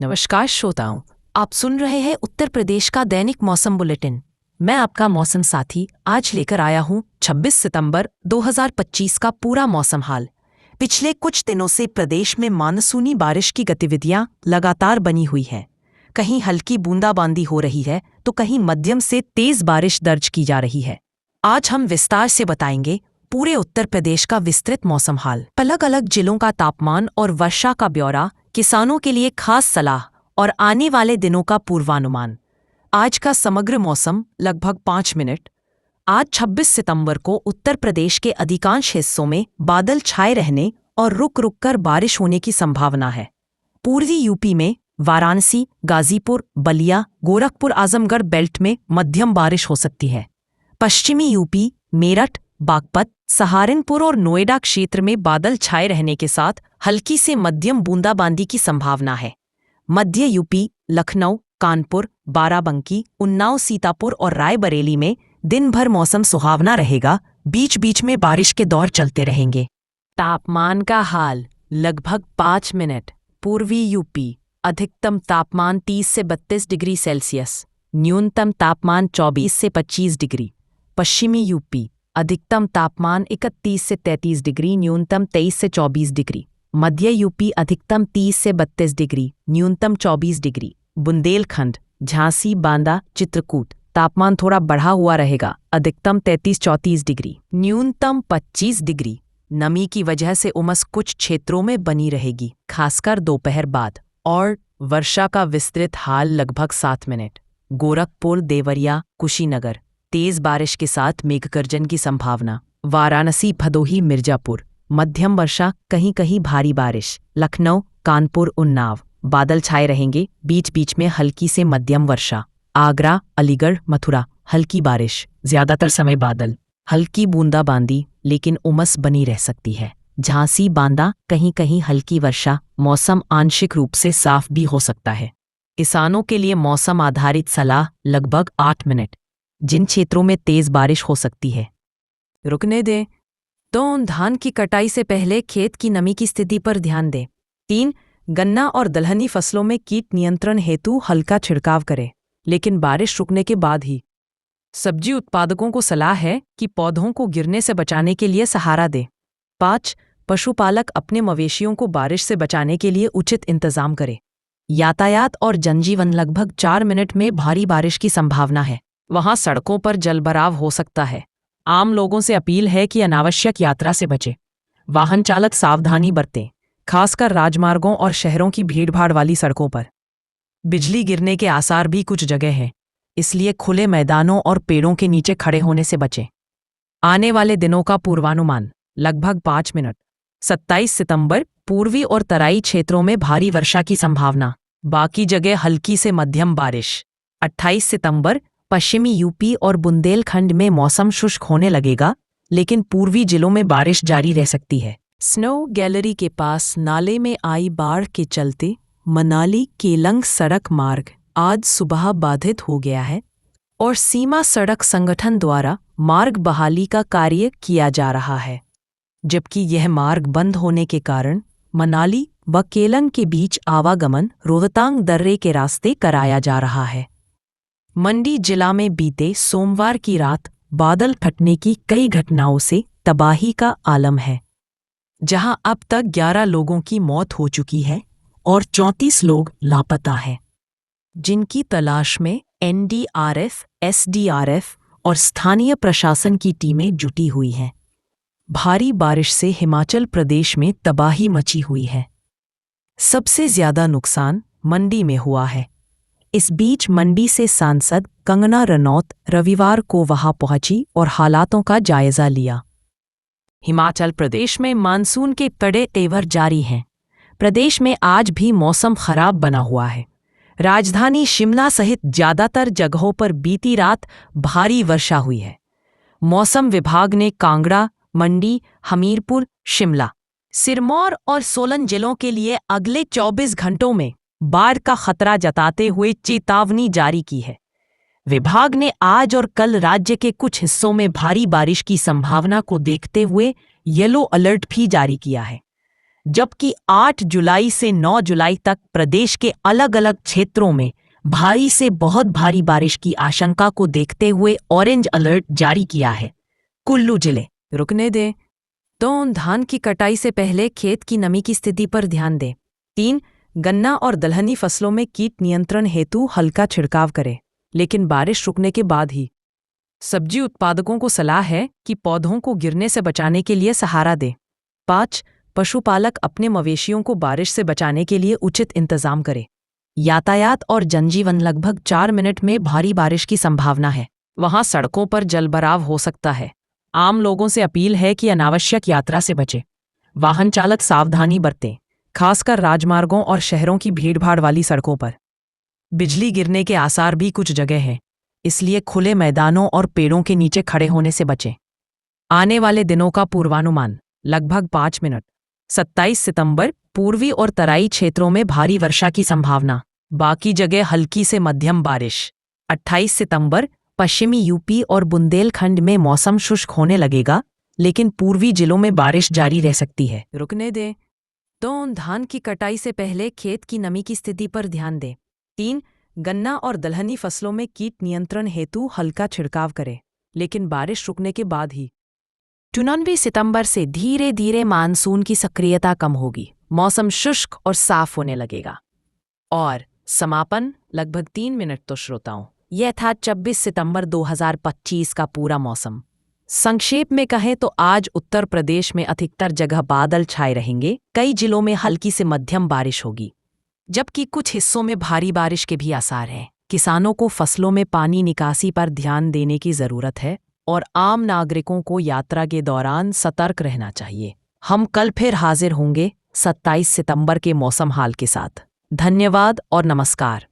नमस्कार श्रोताओं, आप सुन रहे हैं उत्तर प्रदेश का दैनिक मौसम बुलेटिन। मैं आपका मौसम साथी आज लेकर आया हूं 26 सितंबर 2025 का पूरा मौसम हाल। पिछले कुछ दिनों से प्रदेश में मानसूनी बारिश की गतिविधियां लगातार बनी हुई है। कहीं हल्की बूंदाबांदी हो रही है तो कहीं मध्यम से तेज बारिश दर्ज की जा रही है। आज हम विस्तार से बताएंगे पूरे उत्तर प्रदेश का विस्तृत मौसम हाल, अलग अलग जिलों का तापमान और वर्षा का ब्यौरा, किसानों के लिए खास सलाह और आने वाले दिनों का पूर्वानुमान। आज का समग्र मौसम लगभग 5 मिनट। आज 26 सितंबर को उत्तर प्रदेश के अधिकांश हिस्सों में बादल छाए रहने और रुक रुक कर बारिश होने की संभावना है। पूर्वी यूपी में वाराणसी, गाजीपुर, बलिया, गोरखपुर, आजमगढ़ बेल्ट में मध्यम बारिश हो सकती है। पश्चिमी यूपी, मेरठ, बागपत, सहारनपुर और नोएडा क्षेत्र में बादल छाए रहने के साथ हल्की से मध्यम बूंदाबांदी की संभावना है। मध्य यूपी, लखनऊ, कानपुर, बाराबंकी, उन्नाव, सीतापुर और रायबरेली में दिन भर मौसम सुहावना रहेगा। बीच बीच में बारिश के दौर चलते रहेंगे। तापमान का हाल लगभग 5 मिनट। पूर्वी यूपी अधिकतम तापमान 30 से 32 डिग्री सेल्सियस, न्यूनतम तापमान 24 से 25 डिग्री। पश्चिमी यूपी अधिकतम तापमान 31 से 33 डिग्री, न्यूनतम 23 से 24 डिग्री। मध्य यूपी अधिकतम 30 से 32 डिग्री, न्यूनतम 24 डिग्री। बुंदेलखंड, झांसी, बांदा, चित्रकूट तापमान थोड़ा बढ़ा हुआ रहेगा, अधिकतम 33-34 डिग्री, न्यूनतम 25 डिग्री। नमी की वजह से उमस कुछ क्षेत्रों में बनी रहेगी, खासकर दोपहर बाद। और वर्षा का विस्तृत हाल लगभग 7 मिनट। गोरखपुर, देवरिया, कुशीनगर तेज बारिश के साथ मेघगर्जन की संभावना। वाराणसी, भदोही, मिर्जापुर मध्यम वर्षा, कहीं कहीं भारी बारिश। लखनऊ, कानपुर, उन्नाव बादल छाए रहेंगे, बीच बीच में हल्की से मध्यम वर्षा। आगरा, अलीगढ़, मथुरा हल्की बारिश, ज्यादातर समय बादल, हल्की बूंदाबांदी, लेकिन उमस बनी रह सकती है। झांसी, बांदा कहीं कहीं हल्की वर्षा, मौसम आंशिक रूप से साफ भी हो सकता है। किसानों के लिए मौसम आधारित सलाह लगभग 8 मिनट। जिन क्षेत्रों में तेज बारिश हो सकती है रुकने दें, तो धान की कटाई से पहले खेत की नमी की स्थिति पर ध्यान दें। 3. गन्ना और दलहनी फसलों में कीट नियंत्रण हेतु हल्का छिड़काव करें, लेकिन बारिश रुकने के बाद ही। सब्जी उत्पादकों को सलाह है कि पौधों को गिरने से बचाने के लिए सहारा दें। 5. पशुपालक अपने मवेशियों को बारिश से बचाने के लिए उचित इंतजाम करें। यातायात और जनजीवन लगभग 4 मिनट में भारी बारिश की संभावना है। वहां सड़कों पर जलभराव हो सकता है। आम लोगों से अपील है कि अनावश्यक यात्रा से बचें। वाहन चालक सावधानी बरतें, खासकर राजमार्गों और शहरों की भीड़भाड़ वाली सड़कों पर। बिजली गिरने के आसार भी कुछ जगह हैं, इसलिए खुले मैदानों और पेड़ों के नीचे खड़े होने से बचें। आने वाले दिनों का पूर्वानुमान लगभग 5 मिनट। 27 सितंबर पूर्वी और तराई क्षेत्रों में भारी वर्षा की संभावना, बाकी जगह हल्की से मध्यम बारिश। 28 सितंबर पश्चिमी यूपी और बुंदेलखंड में मौसम शुष्क होने लगेगा, लेकिन पूर्वी जिलों में बारिश जारी रह सकती है। स्नो गैलरी के पास नाले में आई बाढ़ के चलते मनाली केलंग सड़क मार्ग आज सुबह बाधित हो गया है और सीमा सड़क संगठन द्वारा मार्ग बहाली का कार्य किया जा रहा है, जबकि यह मार्ग बंद होने के कारण मनाली व केलंग के बीच आवागमन रोहतांग दर्रे के रास्ते कराया जा रहा है। मंडी जिला में बीते सोमवार की रात बादल फटने की कई घटनाओं से तबाही का आलम है, जहां अब तक 11 लोगों की मौत हो चुकी है और 34 लोग लापता हैं, जिनकी तलाश में एनडीआरएफ, एसडीआरएफ और स्थानीय प्रशासन की टीमें जुटी हुई हैं। भारी बारिश से हिमाचल प्रदेश में तबाही मची हुई है। सबसे ज्यादा नुकसान मंडी में हुआ है। इस बीच मंडी से सांसद कंगना रनौत रविवार को वहां पहुंची और हालातों का जायजा लिया। हिमाचल प्रदेश में मानसून के कड़े तेवर जारी हैं। प्रदेश में आज भी मौसम खराब बना हुआ है। राजधानी शिमला सहित ज्यादातर जगहों पर बीती रात भारी वर्षा हुई है। मौसम विभाग ने कांगड़ा, मंडी, हमीरपुर, शिमला, सिरमौर और सोलन जिलों के लिए अगले 24 घंटों में बाढ़ का खतरा जताते हुए चेतावनी जारी की है। विभाग ने आज और कल राज्य के कुछ हिस्सों में भारी बारिश की संभावना को देखते हुए येलो अलर्ट भी जारी किया है। जबकि 8 जुलाई से 9 जुलाई तक प्रदेश के अलग अलग क्षेत्रों में भारी से बहुत भारी बारिश की आशंका को देखते हुए ऑरेंज अलर्ट जारी किया है। कुल्लू जिले। रुकने दे तो धान की कटाई से पहले खेत की नमी की स्थिति पर ध्यान दें। 3. गन्ना और दलहनी फसलों में कीट नियंत्रण हेतु हल्का छिड़काव करें, लेकिन बारिश रुकने के बाद ही। सब्जी उत्पादकों को सलाह है कि पौधों को गिरने से बचाने के लिए सहारा दें। 5. पशुपालक अपने मवेशियों को बारिश से बचाने के लिए उचित इंतजाम करें। यातायात और जनजीवन। लगभग 4 मिनट में भारी बारिश की संभावना है। वहां सड़कों पर जलभराव हो सकता है। आम लोगों से अपील है कि अनावश्यक यात्रा से बचें। वाहन चालक सावधानी बरतें, खासकर राजमार्गों और शहरों की भीड़भाड़ वाली सड़कों पर। बिजली गिरने के आसार भी कुछ जगह हैं, इसलिए खुले मैदानों और पेड़ों के नीचे खड़े होने से बचें। आने वाले दिनों का पूर्वानुमान। लगभग 5 मिनट। 27 सितंबर पूर्वी और तराई क्षेत्रों में भारी वर्षा की संभावना, बाकी जगह हल्की से मध्यम बारिश। 28 सितंबर पश्चिमी यूपी और बुंदेलखंड में मौसम शुष्क होने लगेगा, लेकिन पूर्वी जिलों में बारिश जारी रह सकती है। रुकने दे तो धान की कटाई से पहले खेत की नमी की स्थिति पर ध्यान दें। 3. गन्ना और दलहनी फसलों में कीट नियंत्रण हेतु हल्का छिड़काव करें, लेकिन बारिश रुकने के बाद ही। 29 सितंबर से धीरे धीरे मानसून की सक्रियता कम होगी, मौसम शुष्क और साफ होने लगेगा। और समापन। लगभग 3 मिनट। तो श्रोताओं, यह था 26 सितंबर 2025 का पूरा मौसम। संक्षेप में कहें तो आज उत्तर प्रदेश में अधिकतर जगह बादल छाए रहेंगे, कई जिलों में हल्की से मध्यम बारिश होगी, जबकि कुछ हिस्सों में भारी बारिश के भी आसार हैं। किसानों को फसलों में पानी निकासी पर ध्यान देने की जरूरत है और आम नागरिकों को यात्रा के दौरान सतर्क रहना चाहिए। हम कल फिर हाजिर होंगे 27 सितंबर के मौसम हाल के साथ। धन्यवाद और नमस्कार।